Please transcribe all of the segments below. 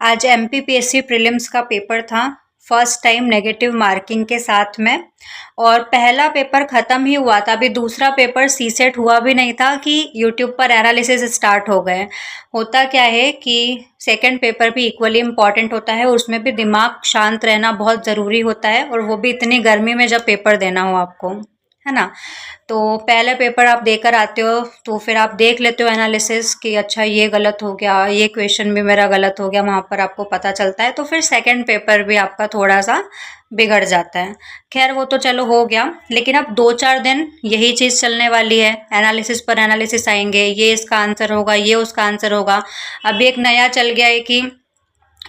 आज MPPSC prelims का paper था, फर्स्ट टाइम नेगेटिव मार्किंग के साथ में। और पहला पेपर ख़त्म ही हुआ था, अभी दूसरा पेपर सीसेट हुआ भी नहीं था कि यूट्यूब पर एनालिसिस स्टार्ट हो गए। होता क्या है कि सेकंड पेपर भी इक्वली इम्पॉर्टेंट होता है, उसमें भी दिमाग शांत रहना बहुत ज़रूरी होता है, और वो भी इतनी गर्मी में जब पेपर देना हो आपको, है ना। तो पहले पेपर आप देकर आते हो तो फिर आप देख लेते हो एनालिसिस कि अच्छा ये गलत हो गया, ये क्वेश्चन भी मेरा गलत हो गया, वहाँ पर आपको पता चलता है। तो फिर सेकंड पेपर भी आपका थोड़ा सा बिगड़ जाता है। खैर वो तो चलो हो गया, लेकिन अब 2-4 दिन यही चीज़ चलने वाली है, एनालिसिस पर एनालिसिस आएंगे, ये इसका आंसर होगा, ये उसका आंसर होगा। अभी एक नया चल गया है कि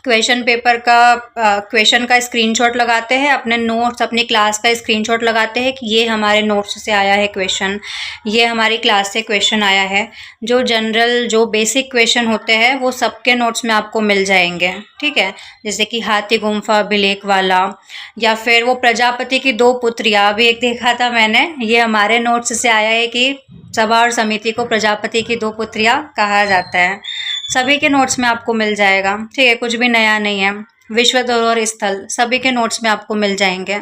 क्वेश्चन पेपर का क्वेश्चन का स्क्रीनशॉट लगाते हैं, अपने नोट्स अपनी क्लास का स्क्रीनशॉट लगाते हैं कि ये हमारे नोट्स से आया है क्वेश्चन, ये हमारी क्लास से क्वेश्चन आया है। जो जनरल जो बेसिक क्वेश्चन होते हैं वो सबके नोट्स में आपको मिल जाएंगे, ठीक है। जैसे कि हाथी गुम्फा अभिलेख वाला, या फिर वो प्रजापति की 2 पुत्रियाँ, अभी एक देखा था मैंने, ये हमारे नोट्स से आया है कि सभा और समिति को प्रजापति की 2 पुत्रियाँ कहा जाता है। सभी के नोट्स में आपको मिल जाएगा, ठीक है, कुछ भी नया नहीं है। विश्व धरोहर स्थल सभी के नोट्स में आपको मिल जाएंगे,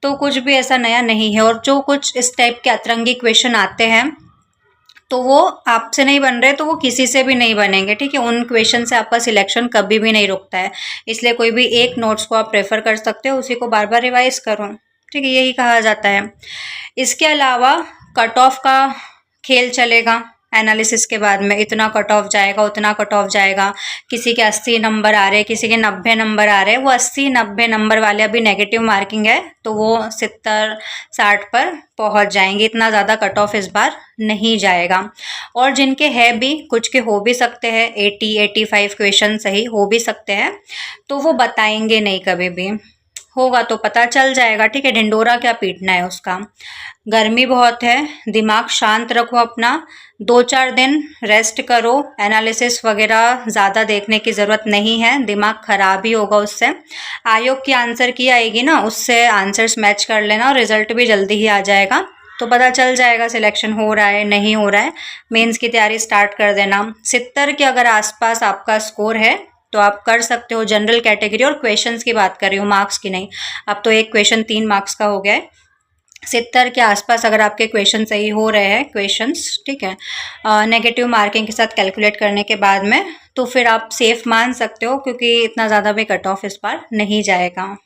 तो कुछ भी ऐसा नया नहीं है। और जो कुछ इस टाइप के अतरंगी क्वेश्चन आते हैं तो वो आपसे नहीं बन रहे तो वो किसी से भी नहीं बनेंगे, ठीक है। उन क्वेश्चन से आपका सिलेक्शन कभी भी नहीं रुकता है, इसलिए कोई भी एक नोट्स को आप प्रेफर कर सकते हो, उसी को बार बार रिवाइज करो, ठीक है, यही कहा जाता है। इसके अलावा कट ऑफ का खेल चलेगा एनालिसिस के बाद में, इतना कट ऑफ जाएगा, उतना कट ऑफ जाएगा। किसी के 80 नंबर आ रहे, किसी के 90 नंबर आ रहे, वो 80-90 नंबर वाले अभी नेगेटिव मार्किंग है तो वो 70-60 पर पहुंच जाएंगे, इतना ज़्यादा कट ऑफ इस बार नहीं जाएगा। और जिनके है भी, कुछ के हो भी सकते हैं 80-85 क्वेश्चन सही हो भी सकते हैं, तो वो बताएंगे नहीं, कभी भी होगा तो पता चल जाएगा, ठीक है। ढिंडोरा क्या पीटना है उसका। गर्मी बहुत है, दिमाग शांत रखो अपना, 2-4 दिन रेस्ट करो, एनालिसिस वगैरह ज़्यादा देखने की ज़रूरत नहीं है, दिमाग खराब ही होगा उससे। आयोग की आंसर की आएगी ना, उससे आंसर्स मैच कर लेना और रिजल्ट भी जल्दी ही आ जाएगा, तो पता चल जाएगा सिलेक्शन हो रहा है नहीं हो रहा है। मेंस की तैयारी स्टार्ट कर देना। 70 के अगर आसपास आपका स्कोर है तो आप कर सकते हो जनरल कैटेगरी, और क्वेश्चंस की बात कर रही हूँ, मार्क्स की नहीं। अब तो एक क्वेश्चन 3 मार्क्स का हो गया है। 70 के आसपास अगर आपके क्वेश्चन सही हो रहे हैं क्वेश्चंस, ठीक है, नेगेटिव मार्किंग के साथ कैलकुलेट करने के बाद में, तो फिर आप सेफ मान सकते हो, क्योंकि इतना ज़्यादा भी कट ऑफ इस बार नहीं जाएगा।